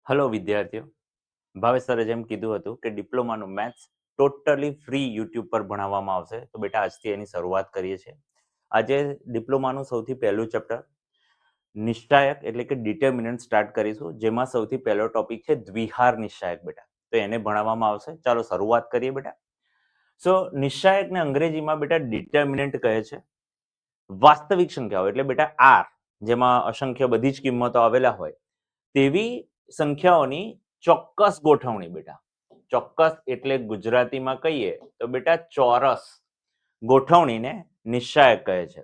Hello વિદ્યાર્થીઓ, ભાવેશ સરે જેમ કીધું હતું કે ડિપ્લોમાનું મેથ્સ ટોટલી ફ્રી યુટ્યુબ પર ભણાવવામાં આવશે. તો બેટા આજથી એની શરૂઆત કરીએ છીએ. આજે ડિપ્લોમાનું સૌથી પહેલું ચેપ્ટર નિશ્ચાયક એટલે કે ડિટર્મિનન્ટ સ્ટાર્ટ કરીશું, જેમાં સૌથી પહેલો ટોપિક છે દ્વિહાર નિશ્ચાયક. બેટા તો એને ભણાવવામાં આવશે. ચાલો શરૂઆત કરીએ બેટા. સો નિશ્ચાયકને અંગ્રેજીમાં બેટા ડિટર્મિનન્ટ કહે છે. વાસ્તવિક સંખ્યાઓ એટલે બેટા આર, જેમાં અસંખ્ય બધી જ કિંમતો આવેલા હોય તેવી સંખ્યાઓની ચોક્કસ ગોઠવણી. બેટા ચોક્કસ એટલે ગુજરાતીમાં કહીએ તો બેટા ચોરસ ગોઠવણીને નિશ્ચાયક કહે છે.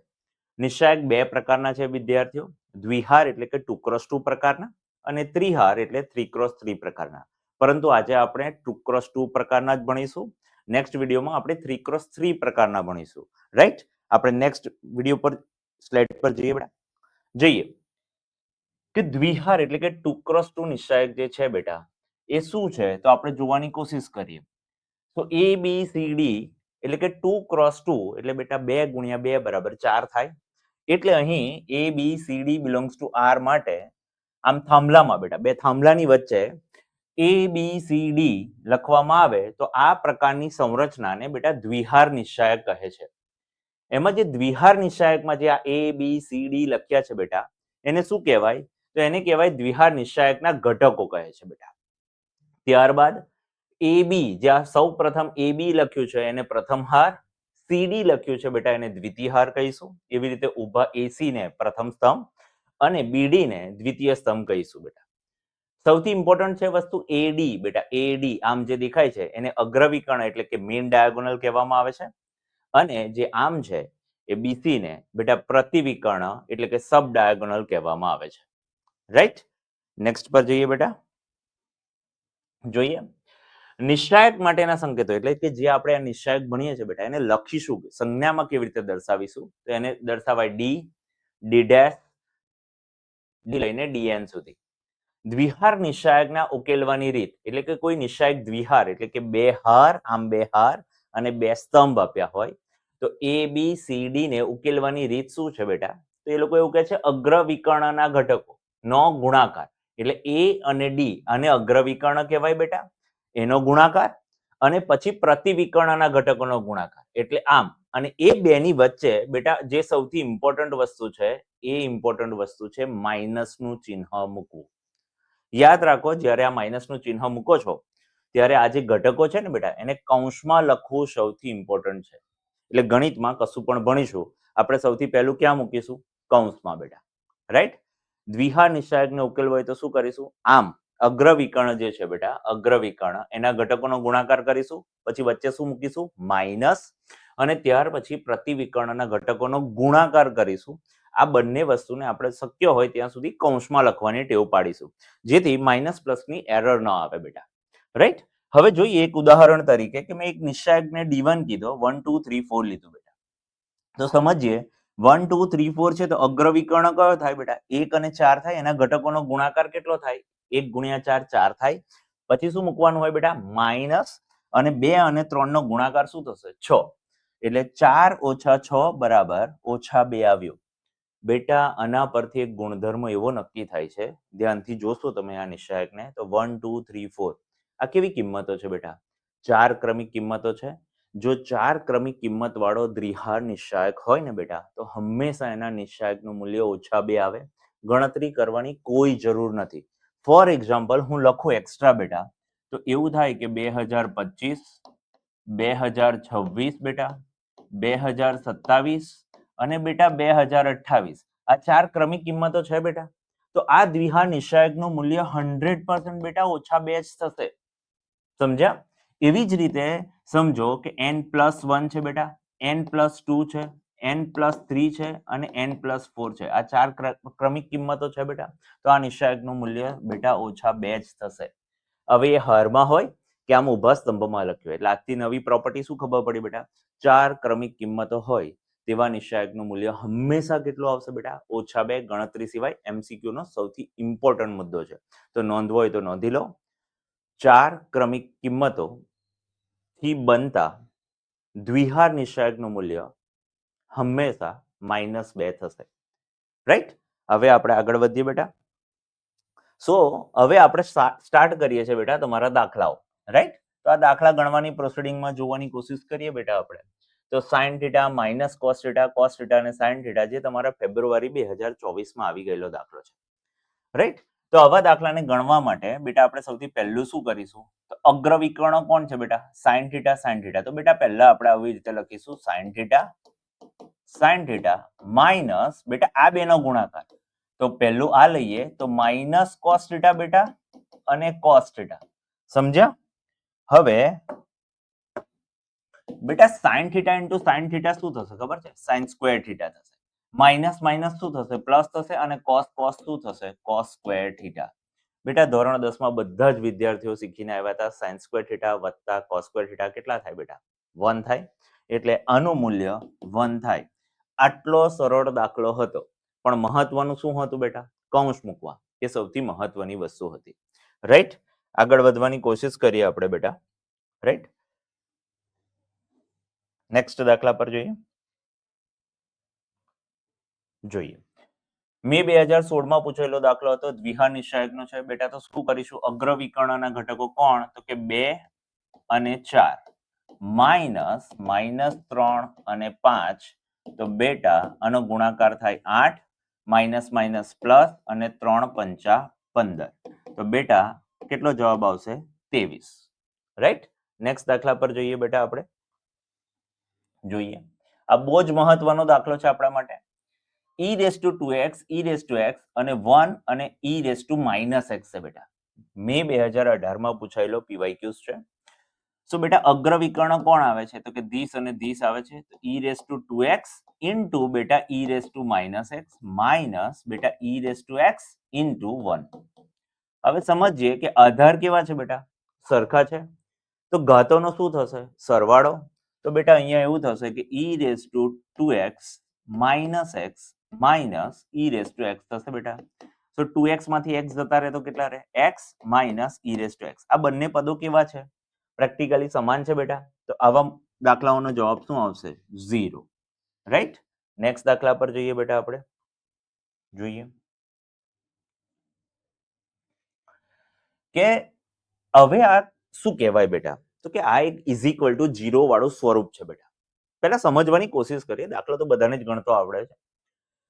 નિશ્ચાયક બે પ્રકારના છે વિદ્યાર્થીઓ. દ્વિહાર એટલે કે 2x2 પ્રકારના અને ત્રિહાર એટલે 3x3 પ્રકારના. પરંતુ આજે આપણે 2x2 પ્રકારના જ ભણીશું. નેક્સ્ટ વિડીયોમાં આપણે 3x3 પ્રકારના ભણીશું. રાઈટ, આપણે નેક્સ્ટ વિડીયો પર સ્લાઇડ પર જઈએ બેટા. જઈએ કે દ્વિહાર એટલે કે 2x2 નિશ્ચાયક જે છે બેટા એ શું છે, તો આપણે જોવાની કોશિશ કરીએ. તો એ બી સી ડી એટલે કે 2x2 એટલે બેટા 2 ગુણ્યા 2 બરાબર 4 થાય. એટલે અહીં A B C D belongs to R માટે આમ થાંભલામાં બેટા બે થાંભલાની વચ્ચે એ બી સી ડી લખવામાં આવે તો આ પ્રકારની સંરચનાને બેટા દ્વિહાર નિશ્ચાયક કહે છે. એમાં જે દ્વિહાર નિશ્ચાયકમાં જે આ એ બી સી ડી લખ્યા છે બેટા, એને શું કહેવાય? તો એને કહેવાય દ્વિહાર નિશ્ચાયકના ઘટકો કહે છે બેટા. ત્યારબાદ એ બી, જ્યાં સૌ પ્રથમ એ બી લખ્યું છે એને પ્રથમ હાર, સીડી લખ્યું છે બેટા એને દ્વિતીય હાર કહીશું. એવી રીતે ઊભા એસી ને પ્રથમ સ્તંભ અને બીડી ને દ્વિતીય સ્તંભ કહીશું બેટા. સૌથી ઇમ્પોર્ટન્ટ છે વસ્તુ એડી. બેટા એડી આમ જે દેખાય છે એને અગ્રવિકર્ણ એટલે કે મેઇન ડાયાગોનલ કહેવામાં આવે છે. અને જે આમ છે એ બીસી ને બેટા પ્રતિવિકર્ણ એટલે કે સબ ડાયાગોનલ કહેવામાં આવે છે. રાઈટ, નેક્સ્ટ પર જઈએ બેટા. જોઈએ નિશ્ચાયક માટેના સંકેતો એટલે કે જે આપણે આ નિશ્ચાયક ભણીએ છીએ બેટા એને લખીશું સંજ્ઞામાં કેવી રીતે દર્શાવીશું, તો એને દર્શાવાય ડી, ડી ડેશ, ડી લઈને ડીએન સુધી. દ્વિહાર નિશ્ચાયકના ઉકેલવાની રીત એટલે કે કોઈ નિશ્ચાયક દ્વિહાર એટલે કે બે હાર, આમ બે હાર અને બે સ્તંભ આપ્યા હોય તો એ બી સી ડી ને ઉકેલવાની રીત શું છે બેટા? તો એ લોકો એવું કહે છે અગ્રવિકર્ણના ઘટકો નો ગુણાકાર. એટલે એ અને ડી આને અગ્રવિકર્ણ કહેવાય બેટા, એનો ગુણાકાર, અને પછી પ્રતિવિકર્ણના ઘટકોનો ગુણાકાર એટલે આમ. અને એ બેની વચ્ચે બેટા જે સૌથી ઇમ્પોર્ટન્ટ વસ્તુ છે એ ઇમ્પોર્ટન્ટ વસ્તુ છે માઇનસનું ચિહ્ન મૂકવું. યાદ રાખો, જ્યારે આ માઇનસનું ચિહ્ન મૂકો છો ત્યારે આ જે ઘટકો છે ને બેટા એને કૌંસમાં લખવું સૌથી ઇમ્પોર્ટન્ટ છે. એટલે ગણિતમાં કશું પણ ભણીશું આપણે સૌથી પહેલું ક્યાં મૂકીશું? કૌંસમાં બેટા. રાઈટ, દ્વિહાર નિશ્ચાયકને ઉકેલવો હોય તો શું કરીશું? આમ અગ્રવિકર્ણ જે છે બેટા અગ્રવિકર્ણ એના ઘટકોનો ગુણાકાર કરીશું, પછી વચ્ચે શું મૂકીશું? માઇનસ, અને ત્યાર પછી પ્રતિવિકર્ણના ઘટકોનો ગુણાકાર કરીશું. આ બંને વસ્તુને આપણે શક્ય હોય ત્યાં સુધી કૌંસમાં લખવાની ટેવ પાડીશું, જેથી માઇનસ પ્લસની એરર ન આવે બેટા. રાઈટ, હવે જોઈએ એક ઉદાહરણ તરીકે કે મેં એક નિશ્ચાયકને D1 કીધો, 1 2 3 4 લીધું બેટા. તો સમજીએ 1 2 3 4 છે તો અગ્રવિકર્ણ કયો થાય બેટા? 1 અને 4 થાય. એના ઘટકોનો ગુણાકાર કેટલો થાય? 1 ગુણ્યા 4 4 થાય. પછી શું મૂકવાનું હોય બેટા? માઇનસ, અને 2 અને 3 નો ગુણાકાર શું થશે? 6. એટલે 4 ઓછા 6 બરાબર ઓછા 2 આવ્યું. બેટા આના પરથી એક ગુણધર્મ એવો નક્કી થાય છે, ધ્યાનથી જોશો તમે આ નિશ્ચાયકને તો 1 2 3 4 આ કેવી કિંમતો છે બેટા? 4 ક્રમિક કિંમતો છે. જો 4 ક્રમિક કિંમત વાળો દ્વિહાર નિશ્ચાયક હોય ને બેટા તો હંમેશા એના નિશ્ચાયકનું મૂલ્ય ઓછા 2 આવે. ગણતરી કરવાની કોઈ જરૂર નથી. ફોર એક્ઝામ્પલ હું લખું એક્સ્ટ્રા બેટા, તો એવું થાય કે 2025, 2026 બેટા, 2027 અને બેટા 2028 આ 4 ક્રમિક કિંમતો છે બેટા. તો આ દ્વિહાર નિશ્ચાયકનું મૂલ્ય 100% બેટા ઓછા 2 જ થશે. સમજ્યા? એવી જ રીતે સમજો કે n+1 છે બેટા, n+2 છે, n+3 છે અને n+4 છે. આ 4 ક્રમિક કિંમતો છે બેટા. તો આ નિશ્ચાયકનું મૂલ્ય બેટા ઓછા 2 જ થશે. હવે એ હારમાં હોય કે આમ ઊભા સ્તંભમાં લખ્યું, એટલે આજથી નવી પ્રોપર્ટી શું ખબર પડી બેટા? 4 ક્રમિક કિંમતો હોય તેવા નિશ્ચાયકનું મૂલ્ય હંમેશા કેટલું આવશે બેટા? ઓછા 2. ગણતરી સિવાય MCQ નો સૌથી ઇમ્પોર્ટન્ટ મુદ્દો છે, તો નોંધવો હોય તો નોંધી લો. 4 ક્રમિક કિંમતો થી બનતા દ્વિહાર નિશ્ચાયકનું મૂલ્ય હંમેશા -2 થશે. રાઈટ, હવે આપણે આગળ વધીએ બેટા. સો હવે આપણે સ્ટાર્ટ કરીએ છીએ બેટા તમારા દાખલાઓ, રાઈટ? તો આ દાખલા ગણવાની પ્રોસિડિંગમાં જોવાની કોશિશ કરીએ બેટા આપણે. તો sine theta minus cos theta અને સાઇન થીટા જે તમારા ફેબ્રુઆરી 2024 માં આવી ગયેલો દાખલો છે, રાઈટ? તો આવા દાખલાને ગણવા માટે બેટા આપણે સૌથી પહેલું શું કરીશું? તો અગ્રવિકર્ણ કોણ છે બેટા? Sine theta. તો બેટા પહેલા આપણે આવી રીતે લખીશું સાઇન થીટા માઇનસ બેટા આ બેનો ગુણાકાર. તો પહેલું આ લઈએ તો માઇનસ કોસ થીટા બેટા અને કોસ થીટા. સમજ્યા? હવે બેટા sine theta into sine theta શું થશે ખબર છે? સાઇન સ્ક્વેર થીટા થશે. માઇનસ માઇનસ શું થશે? પ્લસ થશે અને કોસ શું થશે? Cos square theta. બેટા ધોરણ 10 માં બધા જ વિદ્યાર્થીઓ શીખીને આવ્યા હતા સાઇન સ્ક્વેર થીટા વત્તા કોસ સ્ક્વેર થીટા કેટલા થાય બેટા? 1 થાય. એટલે આનું મૂલ્ય 1 થાય. આટલો સરળ દાખલો હતો, પણ મહત્વનું શું હતું બેટા? કૌંસ મૂકવા. એ સૌથી મહત્વની વસ્તુ હતી, રાઈટ? આગળ વધવાની કોશિશ કરીએ આપણે બેટા, રાઈટ? નેક્સ્ટ દાખલા પર જોઈએ. મે 2016 માં પૂછેલો દાખલો હતો, દ્વિહાર નિશ્ચાયકનો છે બેટા. તો શું કરીશું? અગ્રવિકર્ણના ઘટકો કોણ? તો કે 2 અને 4 માઇનસ -3 અને 5. તો બેટા આનો ગુણાકાર થાય 8 માઇનસ માઇનસ પ્લસ અને 3 પંચા 15. તો બેટા કેટલો જવાબ આવશે? 23, રાઈટ? નેક્સ્ટ દાખલા પર જોઈએ બેટા આપણે. જોઈએ, આ બહુ જ મહત્વનો દાખલો છે આપણા માટે. e raised to 2x, e raised to x અને 1 અને e raised to -x છે બેટા. મે 2018 માં પૂછાયેલો PYQs છે. સો બેટા અગ્રવિકર્ણ કોણ આવે છે? તો કે ધીસ અને ધીસ આવે છે. તો e raised to 2x into બેટા e raised to -x minus બેટા e raised to x into 1. હવે સમજીએ કે આધાર કેવા છે બેટા? સરખા છે. તો ઘાતોનો શું થશે? સરવાળો. તો બેટા અહીંયા એવું થશે કે e raised to 2x minus x minus e raised to x થશે બેટા. તો 2x માંથી x જતા રહે તો કેટલા રહે? x minus e raised to x. આ બંને પદો કેવા છે? પ્રેક્ટિકલી સમાન છે બેટા. તો આવા દાખલાઓનો જવાબ શું આવશે? 0, રાઈટ? નેક્સ્ટ દાખલા પર જોઈએ બેટા આપણે. જોઈએ કે હવે આ શું કહેવાય બેટા? તો કે આ એક ઇઝ ઇક્વલ ટુ 0 વાળું સ્વરૂપ છે બેટા. પહેલા સમજવાની કોશિશ કરીએ. દાખલો તો બધાને જ ગણતો આવડે છે.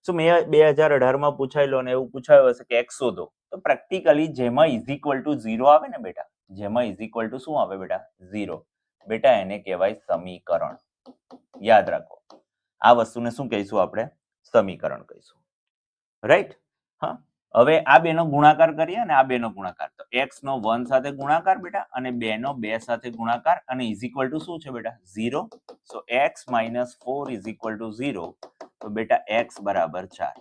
સો મેં 2018 માં પૂછાયેલો અને એવું પૂછાયું હશે કે x શોધો. તો પ્રેક્ટિકલી જેમાં ઇઝ ઇક્વલ ટુ 0 આવે ને બેટા, જેમાં ઇઝ ઇક્વલ ટુ શું આવે બેટા? 0. બેટા એને કહેવાય સમીકરણ. યાદ રાખો, આ વસ્તુને શું કહીશું આપણે? સમીકરણ કહીશું, રાઈટ? હા, હવે આ બેનો ગુણાકાર કરીએ ને, આ બેનો ગુણાકાર. તો x નો 1 સાથે ગુણાકાર બેટા અને 2 નો 2 સાથે ગુણાકાર અને ઇઝ ઇક્વલ ટુ શું છે બેટા? 0. સો x - 4 ઇઝ ઇક્વલ ટુ 0. તો બેટા x બરાબર 4.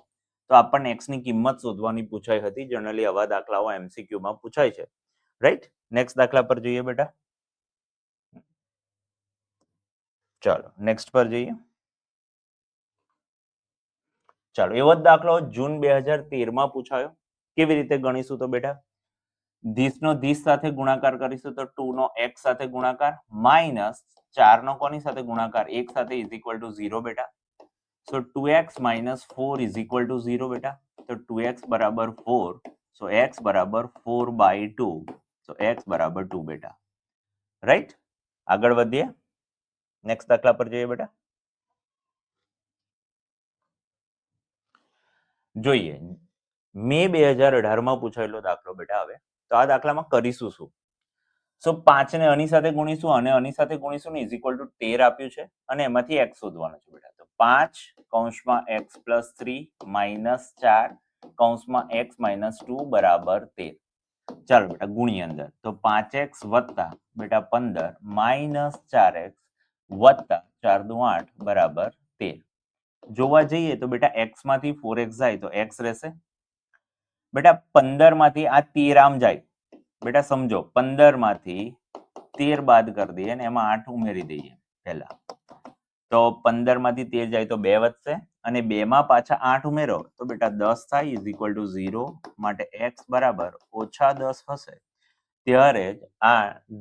તો આપણને x ની કિંમત શોધવાની પૂછાઈ હતી. જનરલી આવા દાખલાઓ MCQ માં પૂછાય છે, રાઈટ? નેક્સ્ટ દાખલા પર જોઈએ બેટા. ચાલો નેક્સ્ટ પર જઈએ. ચાલો, એવો જ દાખલો જૂન 2013 માં પૂછાયો. કેવી રીતે ગણીશું? તો બેટા ધીસ નો ધીસ સાથે ગુણાકાર કરીશું તો 2 નો x સાથે ગુણાકાર માઇનસ 4 નો કોની સાથે ગુણાકાર? 1 સાથે ઇઝ ઇક્વલ ટુ 0 બેટા. સો 2x - 4 ઇઝ ઇક્વલ ટુ 0 બેટા. તો 2x બરાબર 4. સો x બરાબર 4/2. સો x બરાબર 2 બેટા, રાઈટ? આગળ વધીએ. નેક્સ્ટ દાખલા પર જઈએ બેટા. જોઈએ, મે 2018 માં પૂછાયેલો દાખલો બેટા. હવે તો આ દાખલામાં કરીશું શું? સો 5 ને આની સાથે ગુણીશું અને આની સાથે ગુણીશું ને ઇઝ ઇક્વલ ટુ 13 આપ્યું છે અને એમાંથી x શોધવાનો છે બેટા. તો 5 કૌંસમાં x + 3 માઇનસ 4 કૌંસમાં x - 2 બરાબર 13. ચાલો બેટા ગુણી અંદર. તો 5x વત્તા બેટા 15 માઇનસ 4x વત્તા 4 દુ 8 બરાબર 13. જોવા જઈએ તો બેટા x માંથી 4x જાય તો x રહેશે બેટા. 15 માંથી આ 13 આમ જાય બેટા. સમજો 15 માંથી 13 બાદ કરી દઈએ અને એમાં 8 ઉમેરી દઈએ પહેલા. તો 15 માંથી 13 જાય તો 2 વધશે અને 2 માં પાછા 8 ઉમેરો તો બેટા 10 થાય ઇઝ ઇક્વલ ટુ 0. માટે x બરાબર -10 હશે. ત્યારે આ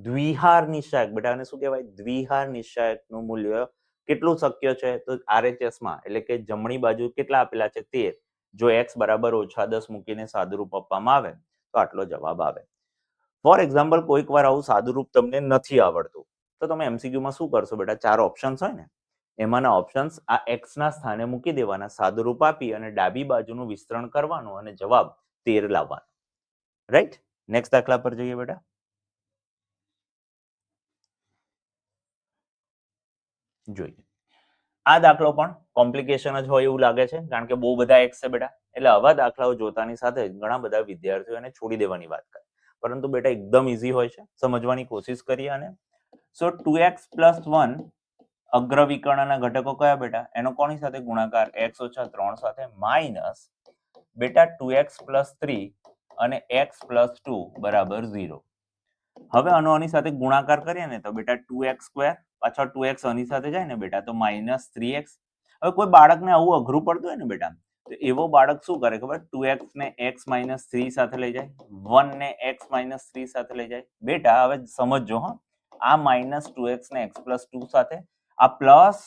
દ્વિહાર નિશ્ચાયક બેટા, આને શું કહેવાય? દ્વિહાર નિશ્ચાયકનું મૂલ્ય કેટલું શક્ય છે? તો RHS માં એટલે કે જમણી બાજુ કેટલા આપેલા છે? 13. જો x બરાબર -10 મૂકીને સાદુરૂપ આપવામાં આવે તો આટલો જવાબ આવે. ફોર એક્ઝામ્પલ કોઈક વાર આવું સાદું રૂપ તમને નથી આવડતું તો તમે એમસીક્યુમાં શું કરશો બેટા, 4 ઓપ્શન્સ હોય ને એમાંના ઓપ્શન્સ આ એક્સ ના સ્થાને મૂકી દેવાના, સાદું રૂપ આપી અને ડાબી બાજુનું વિસ્તરણ કરવાનું અને જવાબ 13 લાવવાનો. રાઈટ. નેક્સ્ટ દાખલા પર જઈએ બેટા. જોઈએ આ દાખલો પણ કોમ્પ્લિકેશન જ હોય એવું લાગે છે કારણ કે બહુ બધા એક્સ છે બેટા, એટલે આવા દાખલાઓ જોતાની સાથે ઘણા બધા વિદ્યાર્થીઓ એને છોડી દેવાની વાત કરે, પરંતુ બેટા એકદમ ઈઝી હોય છે, સમજવાની કોશિશ કરીએ. અને સો 2x + 1 અગ્ર વિકર્ણના ઘટકો કયા બેટા, એનો કોની સાથે ગુણાકાર, x - 3 સાથે, માઇનસ બેટા 2x + 3 અને x + 2 = 0. હવે આનો આની સાથે ગુણાકાર કરીએ ને તો બેટા 2x², પાછળ 2x આની સાથે જાય ને બેટા તો -3x. હવે કોઈ બાળકને આવું અઘરું પડતું હોય ને બેટા તો એવો બાળક શું કરે ખબર, 2x ને x - 3 સાથે લઈ જાય, 1 ને x - 3 સાથે લઈ જાય. બેટા હવે સમજજો હા, આ -2x ને x + 2 સાથે, આ પ્લસ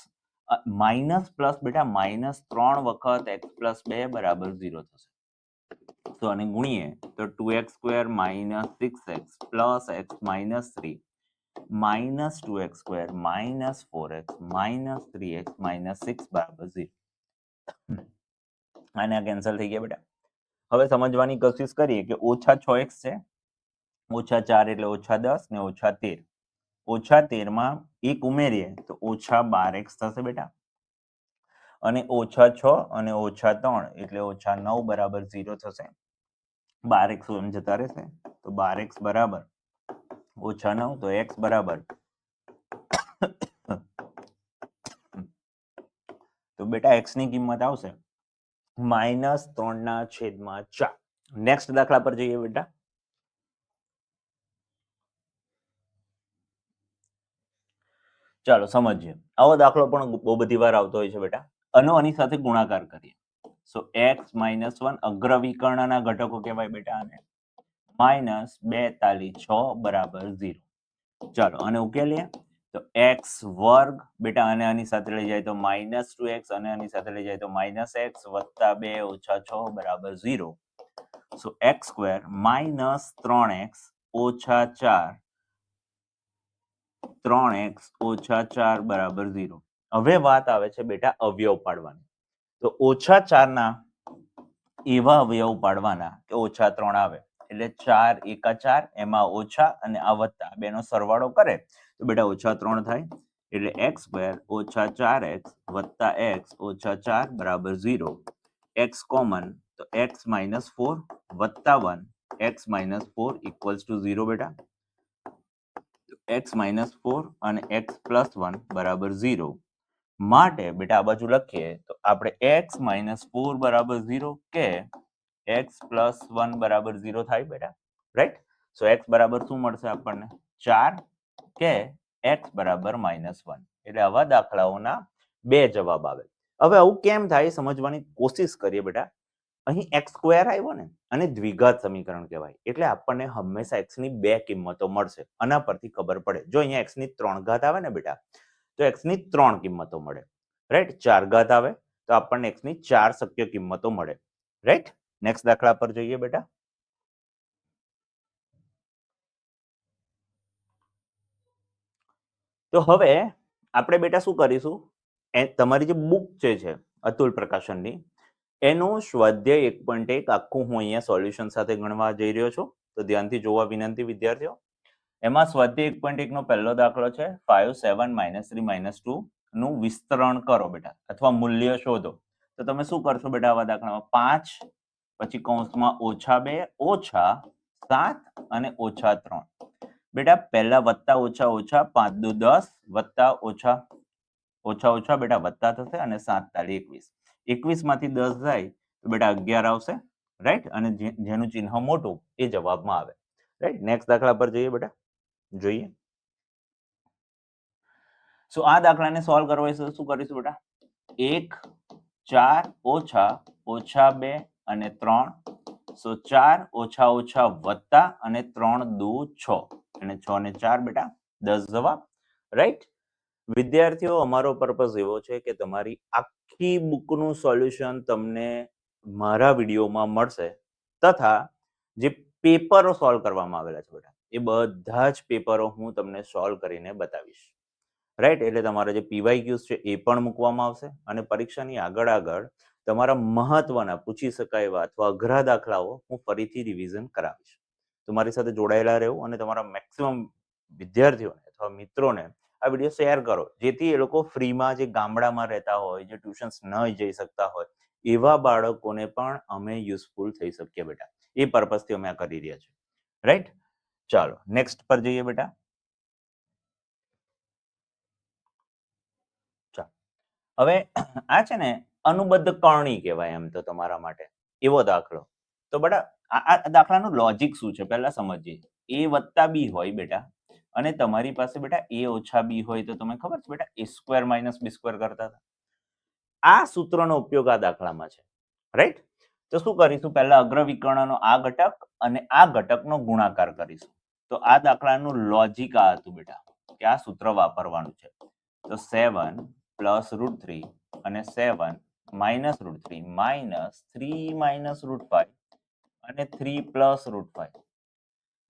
માઇનસ પ્લસ બેટા -3 વખત x + 2 = 0 થશે. તો આને ગુણીએ તો 2x² - 6x + x - 3 -2x² - 4x - 3x - 6 = 0. આને કેન્સલ થઈ ગયા બેટા. હવે સમજવાની કોશિશ કરીએ કે -6x છે, -4 એટલે -10 ને -13. -13 માં 1 ઉમેરીએ તો -12x થશે બેટા, અને -6 અને -3 એટલે -9 = 0 થશે. 12x એમ જતા રહેશે તો 12x બરાબર -9, તો x બરાબર તો બેટા x ની કિંમત આવશે -3/4. નેક્સ્ટ દાખલા પર જઈએ બેટા. ચાલો સમજીએ. આવો દાખલો પણ બહુ બધી વાર આવતો હોય છે બેટા. આની સાથે ગુણાકાર કરીએ સો x - 1 અગ્ર વિકર્ણના ઘટકો કહેવાય બેટા આને, -42 6 = 0. ચાલો અને ઉકેલીએ તો x² બેટા અને આની સાથે લઈ જાય તો -2x અને આની સાથે લઈ જાય તો -x + 2 - 6 = 0. સો x² - 3x - 4 3x - 4 = 0. હવે વાત આવે છે બેટા અવયવ પાડવાની. તો -4 ના એવા અવયવ પાડવાના કે -3 આવે, એટલે 4 એકા 4 એમાં ઓછા અને આ વત્તા બેનો સરવાળો કરે તો બેટા -3 થાય. એટલે x² - 4x + x - 4 = 0. x common તો x - 4 + 1 x - 4 = 0 બેટા. x - 4 અને x + 1 = 0. માટે બેટા આ બાજુ લખીએ તો આપણે x - 4 = 0 કે x + 1 = 0 થાય બેટા. રાઈટ. સો x બરાબર શું મળશે આપણને, 4 કે x બરાબર -1. એટલે આવા દાખલાઓના બે જવાબ આવે. હવે આવું કેમ થાય સમજવાની કોશિશ કરીએ બેટા. અહીં x² આવ્યો ને અને દ્વિઘાત સમીકરણ કહેવાય, એટલે આપણને હંમેશા x ની બે કિંમતો મળશે. આના પરથી ખબર પડે. જો અહીંયા x ની 3 ઘાત આવે ને બેટા તો x ની 3 કિંમતો મળે. રાઈટ. 4 ઘાત આવે તો આપણને x ની 4 શક્ય કિંમતો મળે. રાઈટ. નેક્સ્ટ દાખલા પર જઈએ બેટા. તો હવે આપણે બેટા શું કરીશું, તમારી જે બુક છે અતુલ પ્રકાશનની, એનું સ્વાધ્યાય 1.1 આખું હું અહીંયા સોલ્યુશન સાથે ગણવા જઈ રહ્યો છું. તો ધ્યાનથી જોવા વિનંતી વિદ્યાર્થીઓ. એમાં સ્વાધ્યાય 1.1 નો પહેલો દાખલો છે 5 7 -3 - 2 નું વિસ્તરણ કરો બેટા, અથવા મૂલ્ય શોધો. તો તમે શું કરશો બેટા આવા દાખલામાં, 5 પછી કૌંસમાં -2 ઓછા 7 અને -3. બેટા પહેલા વત્તા ઓછા ઓછા 5 દુ 10 વત્તા ઓછા ઓછા બેટા વત્તા થશે અને 7 તાળી 21. 21 માંથી 10 જાય તો બેટા 11 આવશે. રાઈટ. અને જેનું ચિહ્ન મોટું એ જવાબમાં આવે. રાઈટ. નેક્સ્ટ દાખલા પર જઈએ બેટા. જોઈએ. સો આ દાખલાને સોલ્વ કરવો હોય તો શું કરીશું બેટા, 1 4 ઓછા ઓછા 2 અને 3. સો 4 ઓછા ઓછા વત્તા અને 3 દુ 6 અને 6 ને 4 બેટા 10 જવાબ. રાઈટ. વિદ્યાર્થીઓ અમારો પર્પઝ એવો છે કે તમારી આખી બુકનું સોલ્યુશન તમને મારા વિડીયોમાં મળશે, તથા જે પેપરો સોલ્વ કરવામાં આવેલા છે બેટા. એ બધા જ પેપરો હું તમને સોલ્વ કરીને બતાવીશ. રાઈટ, એટલે તમારા જે પીવાયક્યુઝ છે એ પણ મૂકવામાં આવશે અને પરીક્ષાની આગળ તમારા મહત્વના પૂછી શકાય એવા અથવા અઘરા દાખલાઓ હું ફરીથી રિવિઝન કરાવીશ. તમારી સાથે જોડાયેલા રહેવું અને તમારા મેક્સિમમ વિદ્યાર્થીઓને અથવા મિત્રોને આ વિડીયો શેર કરો, જેથી એ લોકો ફ્રીમાં જે ગામડામાં રહેતા હોય, જે ટ્યુશન્સ ન જઈ શકતા હોય, એવા બાળકોને પણ અમે યુઝફુલ થઈ શકીએ બેટા. એ પર્પઝથી અમે આ કરી રહ્યા છીએ. રાઈટ, ચાલો નેક્સ્ટ પર જઈએ બેટા. હવે આ છે ને અનુબદ્ધ કરણી કહેવાય એમ તો તમારા માટે, એવો દાખલો. તો બેટા આ દાખલાનું લોજિક શું છે પહેલા સમજીએ. a વત્તા b હોય બેટા અને તમારી પાસે બેટા a ઓછા b હોય તો તમને ખબર છે બેટા a square minus b square કરતા હતા. આ સૂત્રનો ઉપયોગ આ દાખલામાં છે. રાઈટ, તો શું કરીશું, પહેલા અગ્રવિકર્ણનો આ ઘટક અને આ ઘટકનો ગુણાકાર કરીશું. તો આ દાખલાનું લોજિક આ હતું બેટા કે આ સૂત્ર વાપરવાનું છે. તો 7 પ્લસ √3 અને 7 માઇનસ √3 માઇનસ 3 માઇનસ √5 અને 3 પ્લસ √5.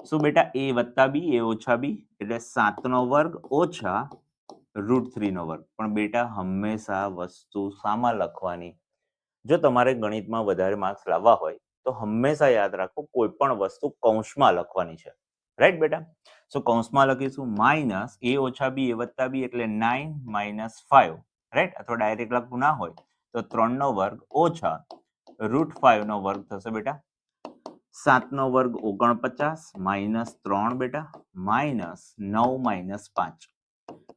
શું બેટા a વત્તા b, a ઓછા b એટલે 7 નો વર્ગ ઓછા √3 નો વર્ગ. પણ બેટા હંમેશા વસ્તુ સામા લખવાની. જો તમારે ગણિતમાં વધારે માર્ક્સ લાવવા હોય તો હંમેશા યાદ રાખો કોઈ પણ વસ્તુ કૌંસમાં લખવાની છે. રાઈટ બેટા, સો કૌંસમાં લખીશું માઇનસ a ઓછા b, a વત્તા b એટલે 9 માઇનસ 5. રાઈટ, અથવા ડાયરેક્ટ લખવું ના હોય તો 3 નો વર્ગ ઓછા √5 નો વર્ગ થશે બેટા. 7 નો વર્ગ 49 માઇનસ 3 બેટા માઇનસ 9 માઇનસ 5.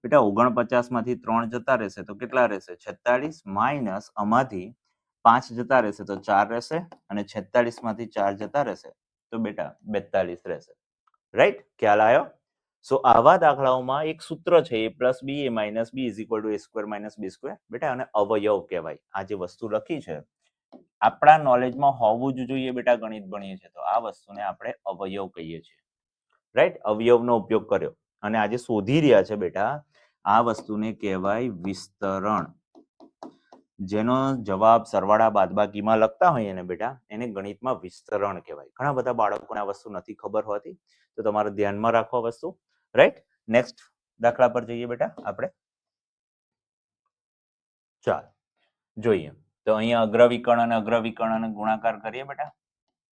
બેટા 49 માંથી 3 જતા રહેશે તો કેટલા રહેશે 46 માઇનસ આમાંથી 5 જતા રહેશે તો 4 રહેશે અને 46 માંથી 4 જતા રહેશે તો બેટા 42 રહેશે. રાઈટ, ખ્યાલ આવ્યો? સો આવા દાખલાઓમાં એક સૂત્ર છે a plus b, a minus b is equal two a square minus b square. બેટા આને અવયવ કહેવાય. આ જે વસ્તુ લખી છે આપણા નોલેજમાં હોવું જ જોઈએ બેટા. ગણિત ભણીએ છીએ તો આ વસ્તુને આપણે અવયવ કહીએ છીએ. રાઈટ, અવયવનો ઉપયોગ કર્યો અને આજે શોધી રહ્યા છે બેટા આ વસ્તુને કહેવાય વિસ્તરણ. જેનો જવાબ સરવાળા બાદબાકીમાં લખતા હોઈએ ને બેટા એને ગણિતમાં વિસ્તરણ કહેવાય. ઘણા બધા બાળકોને આ વસ્તુ નથી ખબર હોતી, તો તમારે ધ્યાનમાં રાખો આ વસ્તુ. રાઈટ, નેક્સ્ટ દાખલા પર જઈએ બેટા આપણે. ચાલ જોઈએ, તો અહીંયા અગ્રવિકર્ણ અને ગુણાકાર કરીએ બેટા.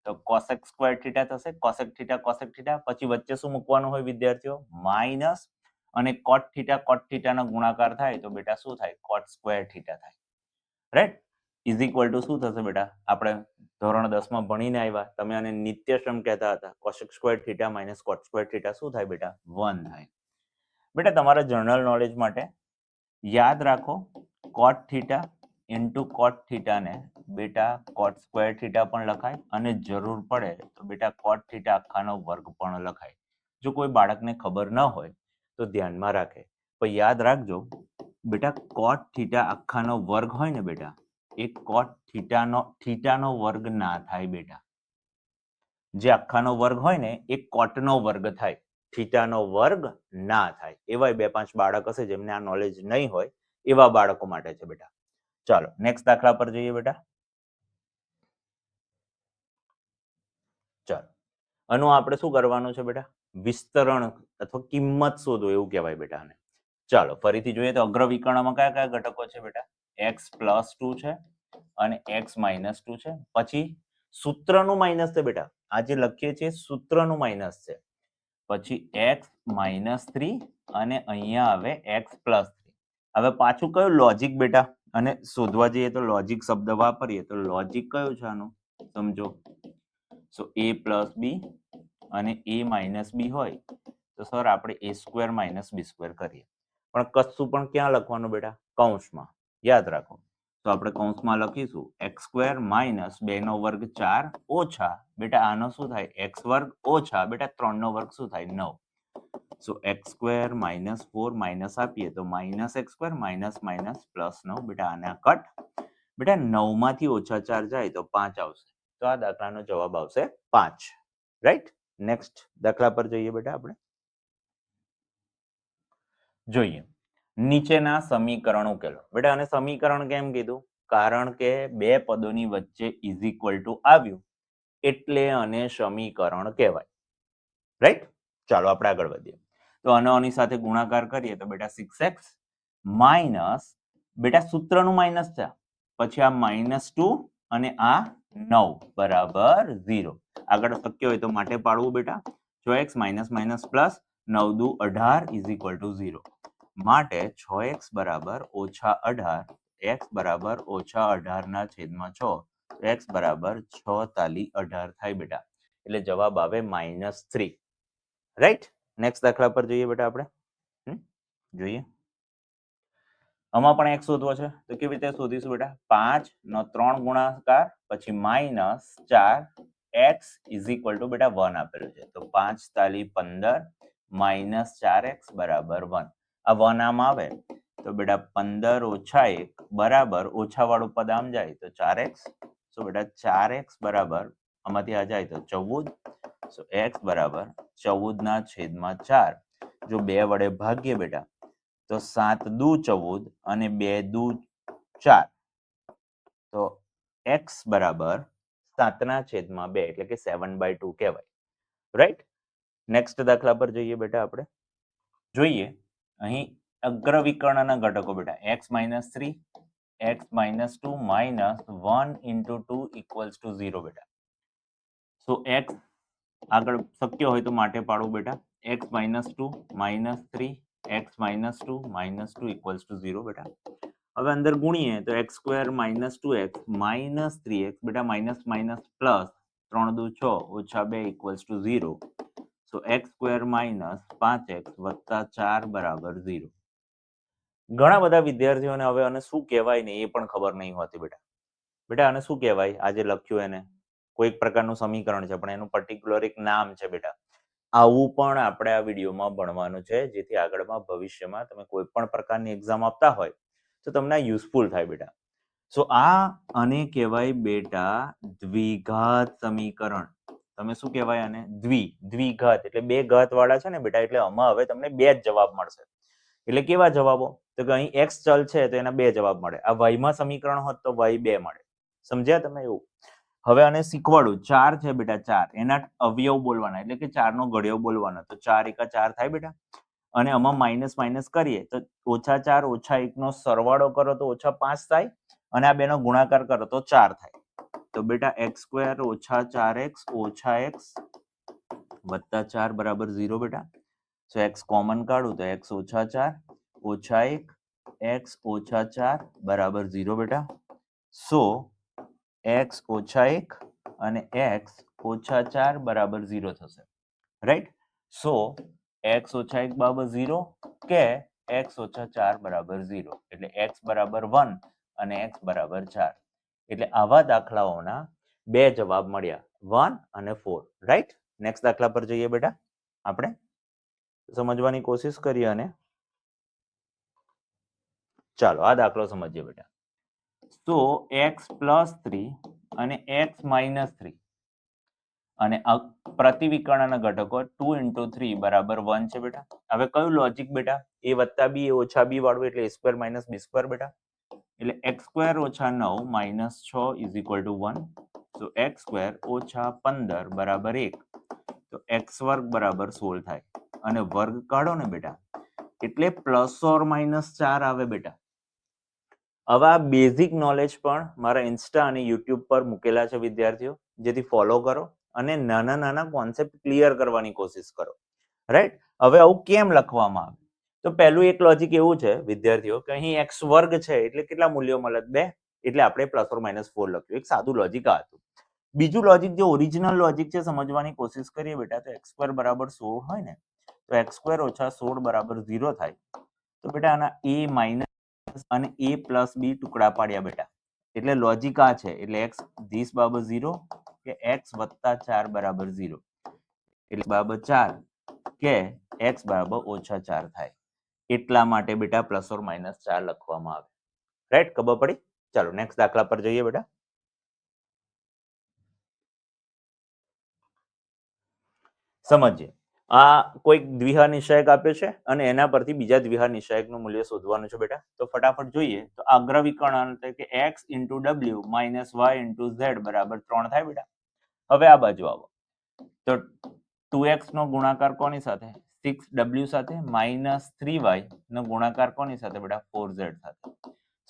તો કોસેક સ્ક્વેર થીટા થશે, કોસેક થીટા. પછી વચ્ચે શું મૂકવાનું હોય વિદ્યાર્થીઓ, માઇનસ, અને કોટ થીટાનો ગુણાકાર થાય તો બેટા શું થાય, કોટ સ્ક્વેર થીટા થાય. રાઈટ, ઇઝ ઇક્વલ ટુ શું થશે બેટા, આપણે ધોરણ 10 માં ભણીને આવ્યા, તમે આને નિત્યસમ કહેતા હતા. Cosec square theta minus cot square theta શું થાય બેટા, 1 થાય. બેટા તમારા જનરલ નોલેજ માટે યાદ રાખો, કોટ થીટા ઇન્ટુ કોટ થીટાને બેટા કોટ સ્ક્વેર થીટા પણ લખાય અને જરૂર પડે તો બેટા કોટ થીટા આખાનો વર્ગ પણ લખાય. જો કોઈ બાળકને ખબર ન હોય તો ધ્યાનમાં રાખે, પણ યાદ રાખજો બેટા કોટ થીટા આખાનો વર્ગ હોય ને બેટા એ કોટ થીટાનો વર્ગ ના થાય બેટા. જે આખાનો વર્ગ હોય ને એ કોટનો વર્ગ થાય, થીટાનો વર્ગ ના થાય. એવા 2-5 બાળક હશે જેમને આ નોલેજ નહીં હોય, એવા બાળકો માટે છે બેટા. ચાલો નેક્સ્ટ દાખલા પર જઈએ બેટા. ચાલો આનું આપણે શું કરવાનું છે બેટા, વિસ્તરણ અથવા કિંમત શોધો એવું કહેવાય બેટા આને. ચાલો ફરીથી જોઈએ તો અગ્રવિકર્ણમાં કયા કયા ઘટકો છે બેટા, x+2 છે અને x-2 છે. પછી સૂત્રનું માઇનસ છે બેટા, આ જે લખીએ છીએ સૂત્રનું માઇનસ છે. પછી x-3 અને અહીંયા આવે x+3. હવે પાછું કયું લોજિક બેટા, અને શોધવા જઈએ તો લોજિક શબ્દ વાપરીએ તો લોજિક કયું છે આનું સમજો. સો a પ્લસ b અને a માઇનસ b હોય તો સર આપણે a square minus b square કરીએ. પણ કશું પણ ક્યાં લખવાનું બેટા, કૌંસમાં. યાદ રાખો, તો આપણે કૌંસમાં લખીશું x સ્ક્વેર માઇનસ 2 નો વર્ગ 4 ઓછા બેટા આનો શું થાય x વર્ગ ઓછા બેટા 3 નો વર્ગ શું થાય 9. સો x સ્ક્વેર માઇનસ 4 માઇનસ આપીએ તો minus x square minus minus plus 9 બેટા આના કટ. બેટા 9 માંથી ઓછા 4 જાય તો 5 આવશે. તો આ દાખલાનો જવાબ આવશે 5. રાઈટ, નેક્સ્ટ દાખલા પર જઈએ બેટા આપણે. જોઈએ નીચેના સમીકરણ ઉકેલો. બેટા આને સમીકરણ કેમ કીધું, કારણ કે બે પદોની વચ્ચે ઇઝ ઇક્વલ ટુ આવ્યું એટલે આને સમીકરણ કહેવાય. રાઈટ? ચાલો આપણે આગળ વધીએ. તો આની સાથે ગુણાકાર કરીએ તો બેટા 6x માઇનસ, બેટા સૂત્રનું માઇનસ છે, પછી આ -2 અને આ 9 બરાબર 0. આગળ શક્ય હોય તો માટે પાડવું બેટા. 6x માઇનસ માઇનસ પ્લસ 9 દુ 18 ઇઝ ઇક્વલ ટુ 0. માટે 6x બરાબર -18, x બરાબર -18 ના છેદમાં 6, x બરાબર 6 તાલી 18 થાય બેટા. એટલે જવાબ આવે -3. રાઈટ? નેક્સ્ટ દાખલા પર જોઈએ બેટા આપણે. જોઈએ. આમાં પણ x શોધવો છે તો કેવી રીતે શોધીશું બેટા? 5 નો 3 ગુણાકાર પછી -4 x ઇઝ ઇક્વલ ટુ બેટા 1 આપેલું છે. તો 5 તાલી 15 -4x બરાબર 1. આ 1 આમ આવે તો બેટા 15 ઓછા 1 બરાબર ઓછા વાળું પદ આમ જાય તો 4x. સો બેટા 4x બરાબર આમાંથી આ જાય તો 14. સો x બરાબર 14 ના છેદમાં 4. જો 2 વડે ભાગીએ બેટા તો 7 દુ 14 અને 2 દુ 4. તો x બરાબર 7 ના છેદમાં 2 એટલે કે 7/2 કહેવાય. રાઈટ? નેક્સ્ટ દાખલા પર જઈએ બેટા આપણે. જોઈએ અહીં અગ્રવિકર્ણના ઘટકો બેટા x - 3, x - 2 -1 into 2 equals to 0 બેટા. સો x આગળ શક્ય હોય તો માટે પાડવું બેટા. x - 2 -3 x - 2 -2 equals to 0 બેટા. હવે અંદર ગુણીએ તો x² - 2x -3x બેટા માઇનસ માઇનસ પ્લસ 3 દુ 6 ઓછા 2 equals to 0. So x² - 5x વત્તા 4 બરાબર 0. ઘણા બધા વિદ્યાર્થીઓને હવે આને શું કહેવાય ને એ પણ ખબર નહીં હોતી બેટા. બેટા આને શું કહેવાય? આજે લખ્યું એને કોઈ પ્રકારનું સમીકરણ છે પણ એનું પર્ટિક્યુલર એક નામ છે બેટા. આવું પણ આપણે આ વિડીયોમાં ભણવાનું છે જેથી આગળમાં ભવિષ્યમાં તમે કોઈ પણ પ્રકારની એક્ઝામ આપતા હોય તો તમને યુઝફુલ થાય બેટા. સો આને કહેવાય બેટા દ્વિઘાત સમીકરણ. તમે શું કહેવાય આને? દ્વિઘાત એટલે બે ઘાત વાળા છે ને બેટા, એટલે આમાં હવે તમને બે જ જવાબ મળશે. એટલે કેવા જવાબો? તો કે અહીં x ચલ છે તો એના બે જવાબ મળે. આ y માં સમીકરણ હોત તો y 2 મળે. સમજ્યા તમે? એવું. હવે આને શીખવાડું. 4 છે બેટા, 4 એના અવયવ બોલવાના એટલે કે 4 નો ઘડિયો બોલવાનો. તો 4 × 4 થાય બેટા. અને આમાં માઇનસ માઇનસ કરીએ તો -4 -1 નો સરવાળો કરો તો -5 થાય અને આ બેનો ગુણાકાર કરો તો 4 થાય. તો બેટા x² - 4x - x વત્તા 4 બરાબર 0 બેટા. સો x કોમન કાઢું તો x - 4 - 1 x - 4 બરાબર 0 બેટા. સો x - 1 અને x - 4 બરાબર 0 થશે. રાઈટ? સો x - 1 બરાબર 0 કે x - 4 બરાબર 0. એટલે x બરાબર 1 અને x બરાબર 4. એટલે આવા દાખલાઓના બે જવાબ મળ્યા, 1 અને 4. રાઈટ? નેક્સ્ટ દાખલા પર જઈએ બેટા આપણે. સમજવાની કોશિશ કરીએ અને ચાલો આ દાખલો સમજીએ બેટા. તો x + 3 અને x - 3 અને પ્રતિવિકર્ણના ઘટકો 2 × 3 બરાબર 1 છે બેટા. હવે કયું લોજિક બેટા? a + b ઓછા b વાળું એટલે a² - b² બેટા. એટલે x² - 9 - 6 ઇઝ ઇક્વલ ટુ 1. તો x² - 15 બરાબર 1. તો x² બરાબર 16 થાય અને વર્ગ કાઢો ને બેટા એટલે ±4 આવે બેટા. હવે આ બેઝિક નોલેજ પણ મારા ઇન્સ્ટા અને યુટ્યુબ પર મૂકેલા છે વિદ્યાર્થીઓ, જેથી ફોલો કરો અને નાના નાના કોન્સેપ્ટ ક્લિયર કરવાની કોશિશ કરો. રાઈટ? હવે આવું કેમ લખવામાં આવે? તો પહેલું એક લોજિક એવું છે વિદ્યાર્થીઓ કે અહીં x² છે એટલે કેટલા મૂલ્યો મળે? 2. એટલે આપણે ±4 લખ્યું. એક સાદું લોજિક આ હતું. બીજું લોજિક જે ઓરિજિનલ લોજિક છે સમજવાની કોશિશ કરીએ બેટા તો x² બરાબર 16 હોય ને તો x² - 16 બરાબર 0 થાય. તો બેટા આના a માઇનસ અને a + b ટુકડા પાડ્યા બેટા. એટલે લોજિક આ છે. એટલે x ધીસ બરાબર 0 કે x + 4 બરાબર 0. એટલે બરાબર 4 કે x બરાબર -4 થાય. એટલા માટે બેટા ±4 લખવામાં આવે. રાઈટ? ખબર પડી? ચાલો નેક્સ્ટ દાખલા પર જઈએ બેટા. સમજીએ. આ કોઈક દ્વિહા નિશ્ચયક આપ્યો છે અને એના પરથી બીજા દ્વિહા નિશ્ચયકનું મૂલ્ય શોધવાનું છે બેટા. તો ફટાફટ જોઈએ. તો અગ્રવિકર્ણ એટલે કે x × w - y × z બરાબર 3 થાય બેટા. હવે આ બાજુ આવો તો 2x નો ગુણાકાર કોની સાથે 6w સાથે માઇનસ 3y નો ગુણાકાર કોની સાથે બેટા 4z સાથે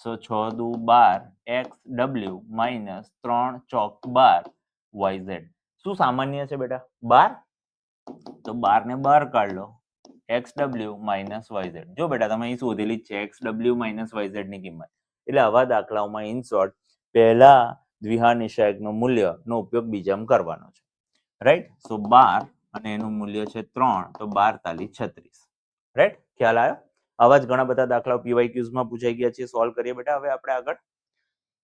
સો 6 દુ 12 xw માઇનસ 3 ચોક 12 yz શું સામાન્ય છે બેટા 12 તો 12 ને 12 કાઢ લો xw માઇનસ yz જો બેટા તમે અહીં શોધેલી જ છે xw માઇનસ yz ની કિંમત એટલે આવા દાખલાઓમાં ઇન શોર્ટ પહેલા દ્વિહાર નિશાયકનું મૂલ્યનો ઉપયોગ બીજામાં કરવાનો છે રાઈટ સો 12 અને એનું મૂલ્ય છે 3 તો 12 તાલી 36 રાઈટ ખ્યાલ આવ્યો આવા જ ઘણા બધા દાખલાઓ પીવાયક્યુઝ માં પૂછાઈ ગયા છે સોલ્વ કરીએ બેટા હવે આપણે આગળ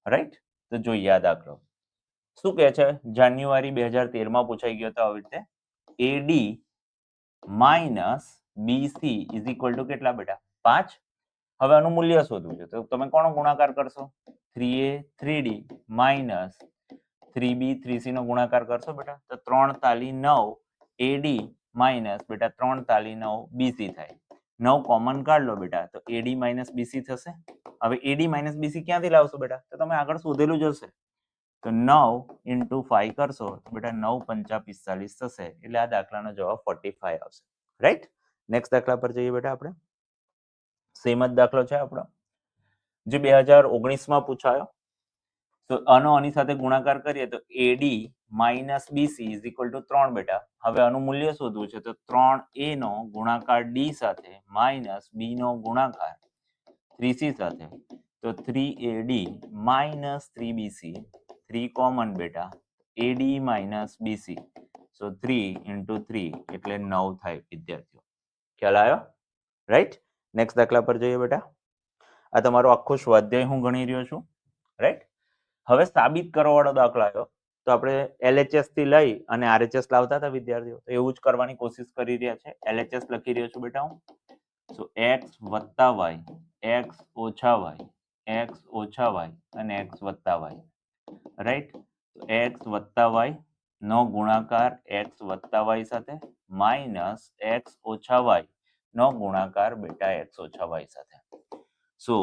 રાઈટ તો જોઈએ આ દાખલો શું કહે છે જાન્યુઆરી 2013 માં પૂછાઈ ગયો હતો આવી રીતે AD minus BC is equal to કેટલા બેટા 5 હવે આનું મૂલ્ય શોધવું છે તો તમે કોનો ગુણાકાર કરશો 3a 3d minus 3b 3c નો ગુણાકાર કરશો બેટા તો 3 તાલી 9 ad માઇનસ બેટા 3 તાલી 9 bc થાય 9 કોમન કાઢ લો બેટા તો ad માઇનસ bc થશે હવે ad માઇનસ bc ક્યાંથી લાવશો બેટા તો તમે આગળ શોધેલું જ હશે તો 9 into 5 કરશો તો બેટા 9 પંચા 45 થશે એટલે આ દાખલાનો જવાબ 45 આવશે રાઈટ નેક્સ્ટ દાખલા પર જઈએ બેટા આપણે સેમ જ દાખલો છે આપણો જે 2019 માં પૂછાયો તો આનો આની સાથે ગુણાકાર કરીએ તો AD minus BC is equal two 3 બેટા હવે આનું મૂલ્ય શોધવું છે તો 3A નો ગુણાકાર D સાથે માઇનસ B નો ગુણાકાર 3C સાથે તો 3AD માઇનસ 3BC 3 કોમન બેટા AD માઇનસ BC સો 3 into 3 એટલે 9 થાય વિદ્યાર્થીઓ ખ્યાલ આવ્યો રાઈટ નેક્સ્ટ દાખલા પર જઈએ બેટા આ તમારો આખો સ્વાધ્યાય હું ગણી રહ્યો છું રાઈટ હવે સાબિત કરવા વાળો દાખલો આવ્યો તો આપણે LHS થી લઈ અને RHS લાવતા હતા વિદ્યાર્થીઓ તો એવું જ કરવાની કોશિશ કરી રહ્યા છે LHS લખી રહ્યો છું બેટા હું સો x વત્તા y x ઓછા y x ઓછા y અને x વત્તા y રાઈટ x વત્તા y નો ગુણાકાર x વત્તા y સાથે માઇનસ x ઓછા y નો ગુણાકાર બેટા x ઓછા y સાથે સો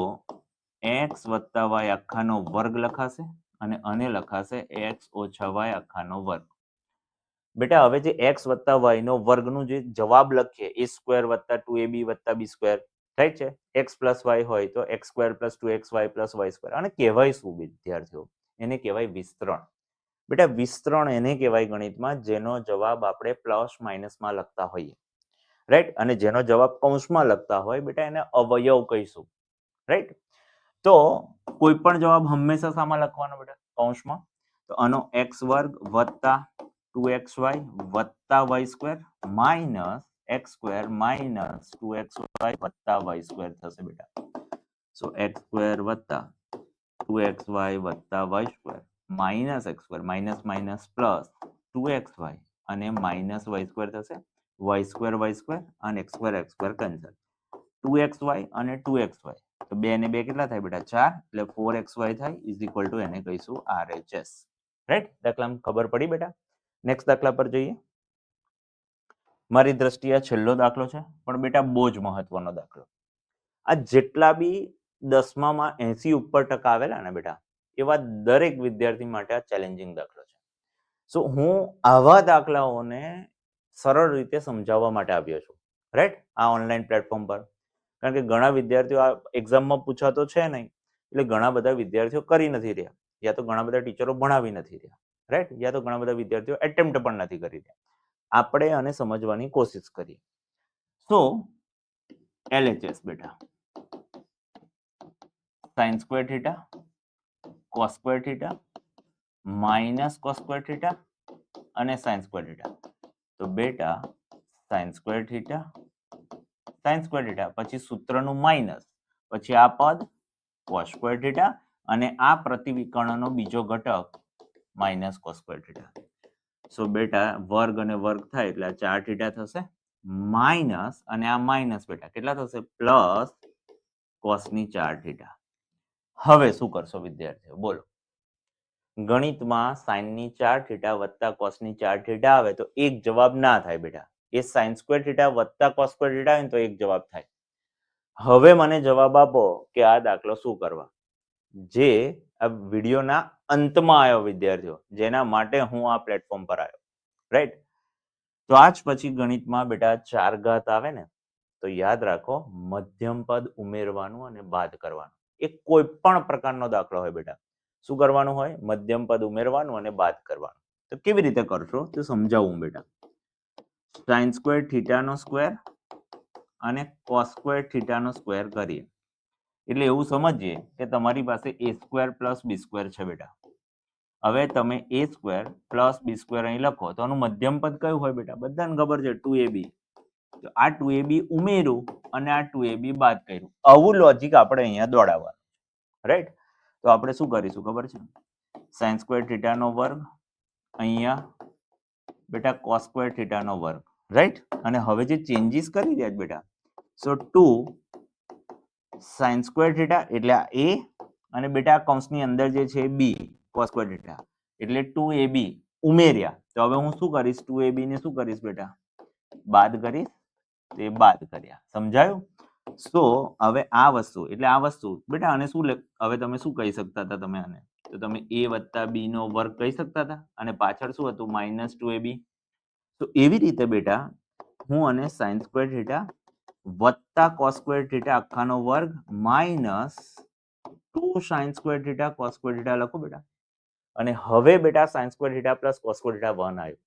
x વત્તા y આખાનો વર્ગ લખાશે અને આને લખાશે x ઓછા y આખાનો વર્ગ બેટા હવે જે x વત્તા y નો વર્ગનું જે જવાબ લખીએ a સ્ક્વેર વત્તા 2ab વત્તા b સ્ક્વેર થાય છે x પ્લસ y હોય તો x square plus 2xy plus y square અને કહેવાય શું વિદ્યાર્થીઓ એને કહેવાય વિસ્તરણ બેટા વિસ્તરણ એને કહેવાય ગણિતમાં જેનો જવાબ આપણે પ્લસ માઇનસમાં લખતા હોઈએ રાઈટ અને જેનો જવાબ કૌંસમાં લખતા હોય બેટા એને અવયવ કહીશું રાઈટ તો કોઈ પણ જવાબ હંમેશા શામાં લખવાનો બેટા કૌંસમાં તો આનો x વર્ગ વત્તા 2xy વત્તા y square minus x square minus 2xy વત્તા y સ્ક્વેર થશે બેટા સો x સ્ક્વેર વત્તા 2xy વત્તા y square minus x square minus minus plus 2xy અને માઇનસ y સ્ક્વેર થશે y સ્ક્વેર અને x સ્ક્વેર કેન્સલ 2xy અને 2xy તો 2 ને 2 કેટલા થાય બેટા 4 એટલે 4xy થાય ઇઝ ઇક્વલ ટુ એને કહીશું RHS રાઈટ દાખલામાં ખબર પડી બેટા નેક્સ્ટ દાખલા પર જઈએ મારી દ્રષ્ટિએ છેલ્લો દાખલો છે પણ બેટા બહુ જ મહત્વનો દાખલો આ જેટલા બી 10માં 80 ઉપર ટકા આવેલા ને બેટા એવા દરેક વિદ્યાર્થી માટે આ ચેલેન્જિંગ દાખલો છે સો હું આવા દાખલાઓને સરળ રીતે સમજાવવા માટે આવ્યો છું રાઈટ આ ઓનલાઈન પ્લેટફોર્મ પર કારણ કે ઘણા વિદ્યાર્થીઓ આ એક્ઝામમાં પૂછાતો છે નહીં એટલે ઘણા બધા વિદ્યાર્થીઓ કરી નથી રહ્યા યા તો ઘણા બધા ટીચરો ભણાવી નથી રહ્યા રાઈટ યા તો ઘણા બધા વિદ્યાર્થીઓ એટેમ્પ્ટ પણ નથી કરી રહ્યા આપણે આને સમજવાની કોશિશ કરીએ સો LHS બેટા sin square theta cos square theta minus cos square theta અને sin સ્ક્વેર થીટા તો બેટા sin સ્ક્વેર થીટા પછી સૂત્રનું માઇનસ પછી આ પદ cos સ્ક્વેર થીટા અને આ પ્રતિવિકર્ણનો બીજો ઘટક માઇનસ cos સ્ક્વેર થીટા સો બેટા વર્ગ અને વર્ગ થાય એટલે આ 4 થીટા થશે માઇનસ અને આ માઇનસ બેટા કેટલા થશે પ્લસ cos ની 4 થીટા હવે શું કરશો વિદ્યાર્થીઓ બોલો ગણિતમાં sin ની 4 થીટા વત્તા cos ની 4 થીટા આવે તો એક જવાબ ના થાય બેટા એ sin સ્ક્વેર થીટા વત્તા cos સ્ક્વેર થીટા આવે તો એક જવાબ થાય હવે મને જવાબ આપો કે આ દાખલો શું કરવા જે આ વિડીયોના અંતમાં આવ્યો વિદ્યાર્થીઓ, જેના માટે હું આ પ્લેટફોર્મ પર આવ્યો, રાઈટ? તો આજ પછી ગણિતમાં બેટા 4 ઘાત આવે ને તો યાદ રાખો મધ્યમ પદ ઉમેરવાનું અને બાદ કરવાનું. એ કોઈ પણ પ્રકારનો દાખલો હોય બેટા, શું કરવાનું હોય? મધ્યમ પદ ઉમેરવાનું અને બાદ કરવાનું. તો કેવી રીતે કરશો તો સમજાવું બેટા. sin સ્ક્વેર થીટા નો સ્ક્વેર અને cos સ્ક્વેર થીટા નો સ્ક્વેર કરીએ એટલે એવું સમજીએ કે તમારી પાસે a square plus b square છે બેટા. હવે તમે a square plus b square અહીં લખો તો આનું મધ્યમ પદ કયું હોય બેટા? બધાને ખબર છે 2ab. તો આ 2ab ઉમેર્યું અને આ 2ab બાદ કર્યું. આવું લોજિક આપણે અહીંયા દોડાવવાનું, રાઈટ? તો આપણે શું કરીશું ખબર છે? sin સ્ક્વેર થીટા નો વર્ગ અહીંયા બેટા cos સ્ક્વેર થીટા નો વર્ગ, રાઈટ? અને હવે જે ચેન્જીસ કરી રહ્યા બેટા, સો 2 sin સ્ક્વેર થીટા એટલે આ a અને બેટા કૌંસની અંદર જે છે b cos સ્ક્વેર થીટા એટલે 2ab ઉમેર્યા. તો હવે હું શું કરીશ? 2ab ને શું કરીશ બેટા? બાદ કરીશ. તે બાદ કર્યા. સમજાયું? સો હવે આ વસ્તુ એટલે આ વસ્તુ બેટા આને શું હવે તમે શું કહી શકતા હતા તમે આને? તો તમે a વત્તા b નો વર્ગ કહી શકતા હતા અને પાછળ શું હતું? -2ab. તો એવી રીતે બેટા હું અને sin સ્ક્વેર થીટા વત્તા cos સ્ક્વેર થીટા આખાનો વર્ગ minus 2 sin square theta cos square theta લખો બેટા. અને હવે બેટા sin square theta plus cos square theta 1 આવ્યું.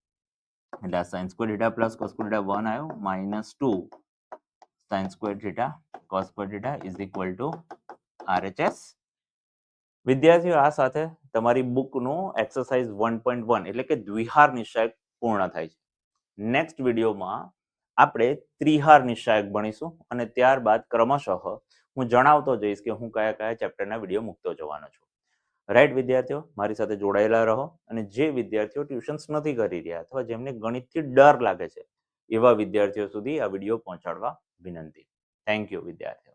એટલે આ sin square theta plus cos square theta 1 આવ્યો -2 sin square theta cos square theta is equal two RHS. વિદ્યાર્થીઓ, આ સાથે તમારી બુકનું એક્સરસાઇઝ 1.1 એટલે કે દ્વિહાર નિશ્ચાયક પૂર્ણ થાય છે. નેક્સ્ટ વિડીયોમાં આપણે ત્રિહાર નિશ્ચાયક ભણીશું અને ત્યારબાદ ક્રમશઃ હું જણાવતો જઈશ કે હું કયા કયા ચેપ્ટરના વિડીયો મૂકતો જવાનો છું. રાઈટ વિદ્યાર્થીઓ, મારી સાથે જોડાયેલા રહો. અને જે વિદ્યાર્થીઓ ટ્યુશન્સ નથી કરી રહ્યા અથવા જેમને ગણિતથી ડર લાગે છે એવા વિદ્યાર્થીઓ સુધી આ વિડીયો પહોંચાડવા વિનંતી. થેન્ક યુ વિદ્યાર્થીઓ.